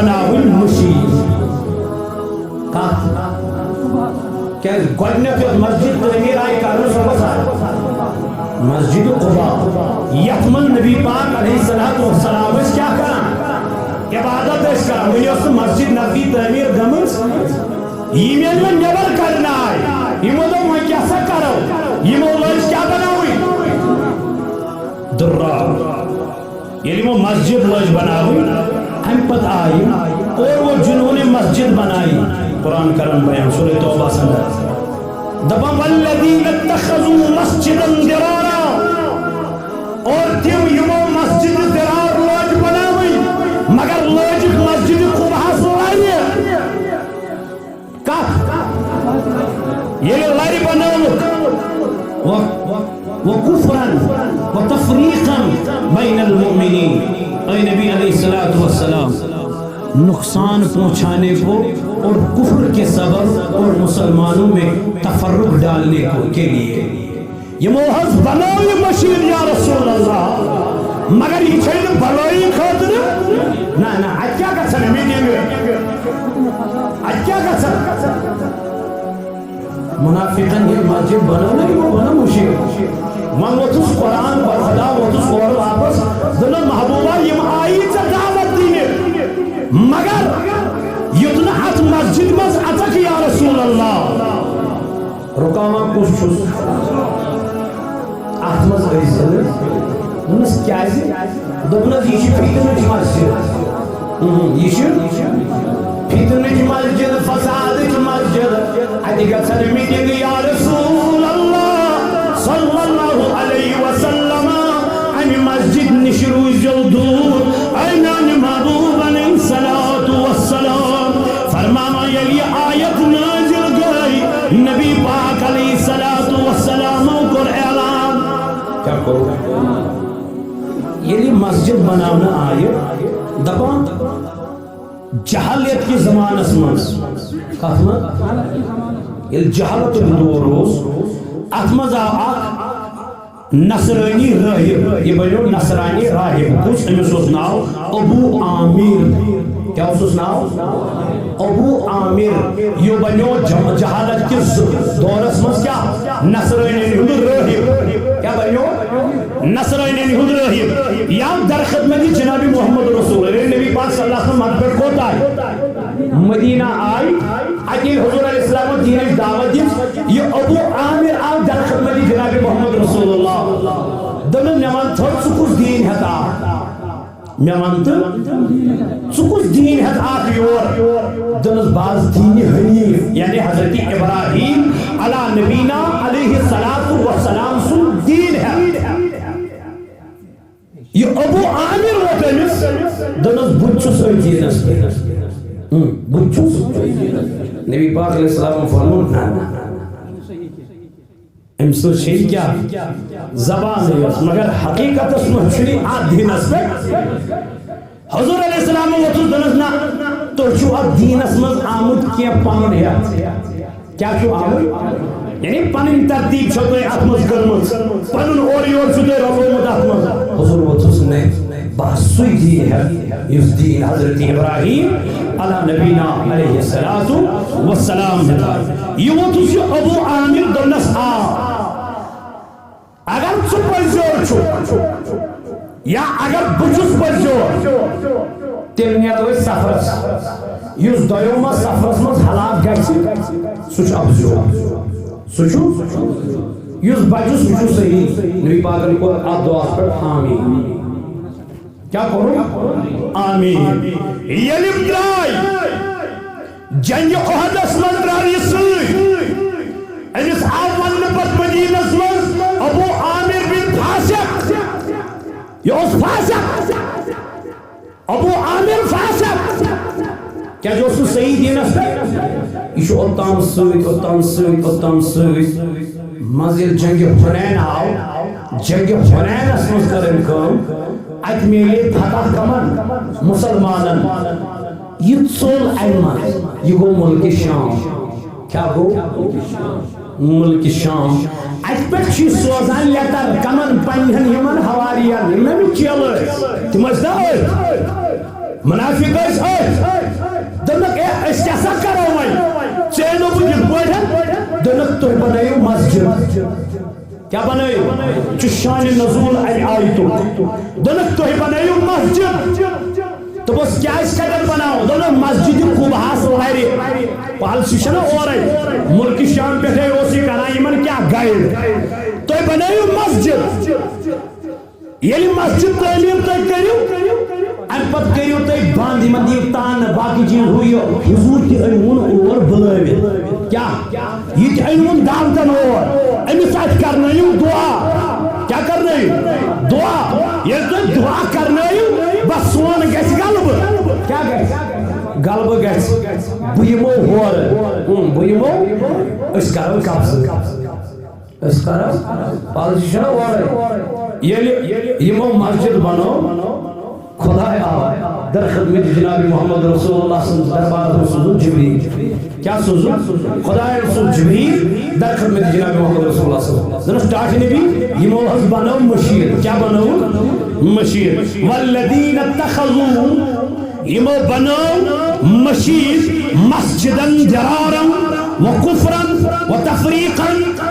بناون مشیر کیا گۄڈنیٚتھ یۄس مسجد تعمیٖر آیہِ کرنہٕ سۄ کۄس آیہِ مسجد قباء یتھ منٛز نبی پاک علیہ الصلوۃ والسلام ٲسۍ کیٛاہ کران عبادت ٲسۍ کران وۄنۍ ٲس نہٕ مسجد نبوی تعمیٖر گٔمٕژ یِم ییٚلہِ وۄنۍ نٮ۪بر کرنہٕ آیہِ یِمو دوٚپ وۄنۍ کیٛاہ سا کرو یِمو لٲج کیٛاہ بناوٕنۍ درار ییٚلہِ یِمو مسجد لٲج بناوٕنۍ امہِ پتہٕ آیہِ اور وہ جنہوں نے مسجد بنائی قرآن کرم بیان سورہ توبہ سندر دبا والذین اتخذوا مسجدا درارا اور تم یمو مسجد درار لوج بناوی مگر لوجک مسجد قبحس لائے کت یہ لائے بناوک وکفرا وتفریقا بین المؤمنین اے نبی علیہ السلام نقصان پہنچانے کو اور کفر کے سبب اور مسلمانوں میں تفرق ڈالنے کے لیے یہ موحظ بناو یہ مشیر یا رسول اللہ مگر یہ چھوڑ بلائی خاطر نا آج کیا کر سنے میٹنگ آج کیا کر سنے منافقن یہ مسجد بناو نہیں وہ بنا مشیر من وطس قرآن پر خدا وطس اور واپس دلن محبوبہ یہ آئی سے دعوت دینے مگر یتنا ات مسجد مز اتک یا رسول اللہ رکاوا کس چھس ات مز ٲسۍ نس کیازِ دوٚپنس یہِ چھِ فِتنٕچ مسجد یہِ چھِ فِتنٕچ مسجد فسادٕچ مسجد اتہِ گژھن میٖٹنٛگ یا رسول اللہ صلی اللہ علیہ وسلم امہِ مسجد نِش روٗزِو دوٗر اے میانہِ محبوب علیہ الصلوۃ والسلام فرمانا یلی آیت نازل گئی نبی پاک علیہ الصلوۃ والسلام کو اعلان کیا کرو یلی مسجد بناونا آئے دپان جہلیت کی زمانس منز یل جہلت دور روز اتمز آخ نصرانی راہب یہ بنو نصرانی راہب کچھ امس اس ناو ابو عامر کیا اس ناو ابو عامر یہ بنو جہالت کے دورس مز کیا نصرانی ہند راہب کیا بنو نصرانی ہند راہب یا در خدمت جناب محمد رسول اللہ نبی پاک صلی اللہ علیہ وسلم مدبر کو آئی مدینہ آئی اکی حضور علیہ السلام دین دعوت دی یہ ابو عامر آئی در خدمت جناب محمد رسول اللہ دنن نمان تھوڑ سکوز دین ہتا میمان تو سکوز دین ہتا آخیور دنس باز دین حنیف یعنی حضرت ابراہیم علی نبینا علیہ السلام سن دین ہے یہ ابو عامر وطنس دنس بچس دینس بچس نبی پاک علیہ السلام فرمون امسل شیئی کیا زبان ہے مگر حقیقت اس محشری آد دین اس پہ حضور علیہ السلام وطن دنسنا تو چو اب دین اس مز آمد کیا پانن ہے کیا چو آمد یعنی پانن ترتیب چھتے اتمز کرمز پانن اوری اور چھتے رفومت اتمز حضور وطن سنے بحث سوئی دین ہے اس دین حضرت ابراہیم علی نبینا علیہ السلام یہ وطن سے ابو عامر دنس اگر چو پرزور چھو یا اگر بچس پرزور تیل نیت ہوئی سفرس یوز دویوما سفرس مز حلاق گئی سوچ ابزور سوچو یوز بچس سوچو صحیح نبی پاکر کو آپ دعا پر آمین کیا کرو آمین یلیم درائی جنگ احد اسمن درائی سوئی انس آوان نپت مدینہ اسمن ابو عامر بن فاسق یہ اس فاسق ابو عامر فاسق کیا جو اس کو صحیح دینا سکتا ایشو اتام سوئی مزید جنگ حنین آو جنگ حنین اسمن کرن کم اکمیلی فتح کمن مسلمانن یہ ژول ایمان یہ گو ملک شام کیا گو ملک شام ات پہ سوزان لیتر کمن پنہن یمن حواریان یمن چیل تم منافق دنک اس کیسا کرو وی چینو بجھت بڑھن دنک تو بنائیو مسجد کیا بنائیو چشان نزول ای آیتو دنک تو بنائیو مسجد تو بس کیا اس قدر بناؤ دنک مسجد قبحاس لہری پالسی شنا اور ملک شام پہ تھے اسی کرائی من کیا گئے تو بنائیو مسجد یعنی مسجد تعلیم تک کریو ان پت کریو تک باندھی من دیو تان باقی چیز ہوئی حضور کی علمون اور بلائے کیا یہ تی علمون دعوتن اور امی ساتھ کرنائیو دعا کیا کرنائیو دعا یہ تو دعا کرنائیو بس سون گیس غلب کیا گیس غلب گیس بھیمو ہور بھیمو اس کرو قبض اس کرو پالسی شنا ہور یہ مسجد بنو خدا آ در خدمت جناب محمد رسول اللہ صلی اللہ علیہ وسلم جبریل کیا سوزو خدا رسول جبریل در خدمت جناب محمد رسول اللہ صلی اللہ علیہ وسلم سٹارٹ نبی یہ موحظ بنو مشیر کیا بنو مشیر والذین اتخذوا یہ بنو مشیر مسجدا درارا وکفرا وتفریقا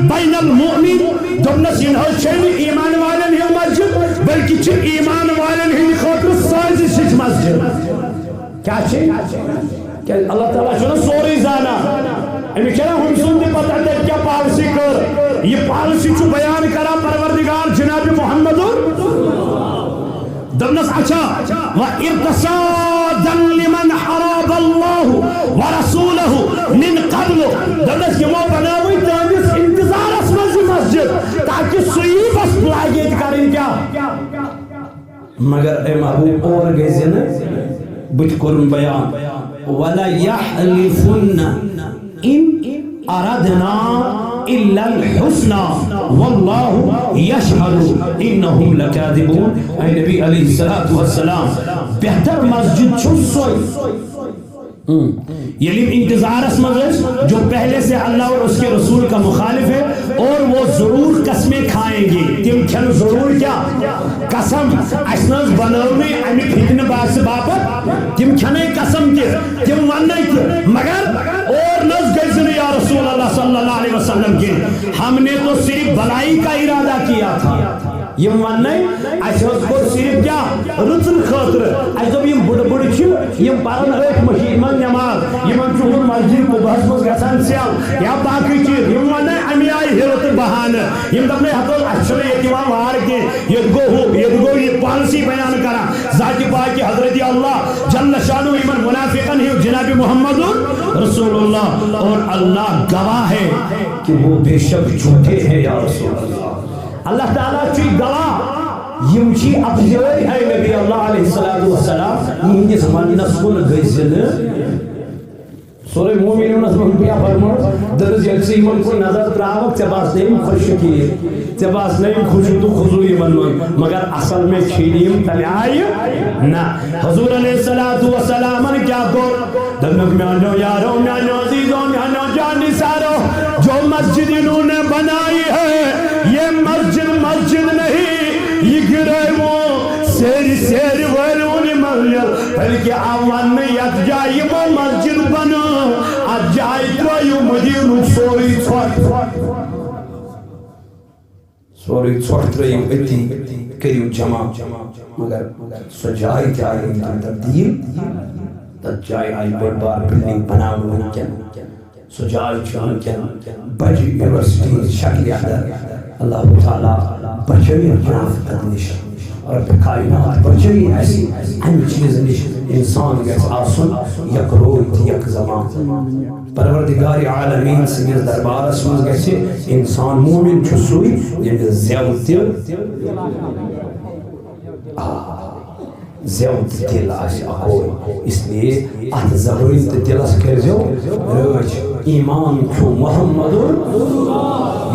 بین المؤمن دبنس انہو چھنی ایمان والن ہی مسجد بلکہ چھ ایمان والن ہی خاطر سازش مسجد کیا چھے کہ اللہ تعالیٰ چھنا سوری زانا امی کہنا ہم سنتی پتہ تک کیا پالسی کر یہ پالسی چھو بیان کرا پروردگار جناب محمد دبنس اچھا وَإِرْتَصَادًا لِمَنْ حَرَابَ اللَّهُ وَرَسُولَهُ مِنْ قَبْلُ دبنس یہ وہ بناوئی تانجس انتظار اس مسجد تاکہ سوئی بس پلاگیت کریں کیا مگر اے محبوب اور گئے زینے بچ قرم بیان وَلَا يَحْلِفُنَّ إِنْ أَرَدْنَا إِلَّا الْحُسْنَى وَاللَّهُ يَشْهَدُ إِنَّهُمْ لَكَاذِبُونَ اے نبی علیہ الصلوۃ والسلام بہتر مسجد چھو سوئی یہ انتظار اس مجلس جو پہلے سے اللہ اور اس کے رسول کا مخالف ہے اور وہ ضرور قسمیں کھائیں گے تم کھن ضرور کیا قسم اسنز بناونے امی فتن باس باپت تم کھنے قسم کے تم وننے کے مگر اور نز گئزن یا رسول اللہ صلی اللہ علیہ وسلم کے ہم نے تو صرف بلائی کا ارادہ کیا تھا یہ وننے اسنز کو صرف کیا رتن خاطر اسنز یہ بڑھ بڑھ چھو یہ پارن ایک مشید من نماز یہ من چون مسجد کو بحث مز گسان سیال یا باقی چیز یہ وننے امی آئی حیرت بہان یہ دبنے حقل اچھلے یتیوان وار کے یدگو یہ پالسی بیان کرا ذاتی پاکی حضرت اللہ جل شانو ایمن منافقن ہی جناب محمد رسول اللہ اور اللہ گواہ ہے کہ وہ بے شک جھوٹے ہیں یا رسول اللہ اللہ تعالیٰ چی گواہ یم چی افضل ہے نبی اللہ علیہ السلام یہ جس منس کن گئزن سورہ مومنون اس من پیا فرمو درز یکسی من کو نظر تراوک چباس نیم خوش کی چباس نیم خوشو خضوی من مگر اصل میں کھیلیم تلیائی نا حضور علیہ السلام کیا کر دنک میانو یارو میانو عزیزو میانو جانی سارو جو مسجد انہوں نے بنائی ہے یہ مسجد نہیں یہ گرے وہ سیر ورونی مسجد بلکہ آوان میں یک جائی وہ مسجد بنا آج جائی تو مدینو سوری چھوٹ رہی اتی کریو جمع مگر سجائی جائی تبدیل تب جائی آئی بڑھ بار بلڈنگ بناو ممکن سجائی چونکن بجی یونیورسٹی شکلی اندر اللہ تعالیٰ بچوی منافقت نشن اور کائنات بچوی ایسی ہم چیز نشن انسان گیس آسن یک رویت یک زمان پروردگار عالمین سمیز دربار اسمز گیسے انسان مومن چسوئی یعنی زیوتی زیوت دل آسی اکوئی اس لیے ات زبرین دل اس کرزیو روچ ایمان چھو محمد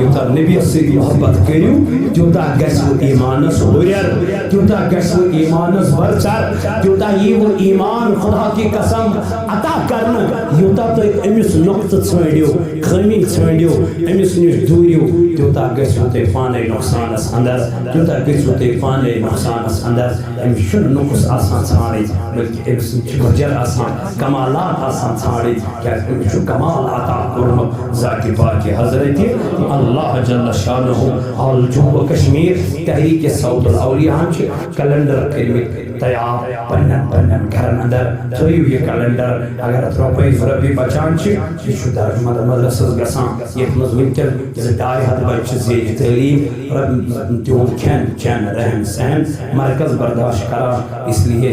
یوتا نبی سے محبت کریو تیوتا گژھو ایمانس ہوریر تیوتا گژھو ایمانس برچر تیوتا یہ وہ ایمان خدا کی قسم عطا کرنا یوتا تو امس نقطہ ژھانڈیو خمی ژھانڈیو امس نش دوریو تیوتا گژھو تے پانے نقصانس اندر تیوتا گژھو تے پانے نقصانس اندر امس چھُنہٕ نقص آسان ژھانڈٕنۍ بلکہ امس چھُ گجر آسان کمالات آسان ژھانڈٕنۍ کیازِ امس چھُ کمال عطا کوٚرمُت ذات پاک حضرت اللہ جل شانہ آل جموں کشمیر تحریک صوت الاولیاء چھِ کیلنڈر کٔرمٕتۍ تیار پنن گھرن اندر تھٲیِو یہ کیلنڈر اگر اتھ رۄپیہِ بچان چھِ یہ چھُ درج مدرسس گژھان یتھ منٛز وٕنکٮ۪ن 250 بچہِ چھِ زیٖٹھۍ تعلیٖم تِہُنٛد کھٮ۪ن چٮ۪ن رہن سہن مرکز برداشت کران اس لیے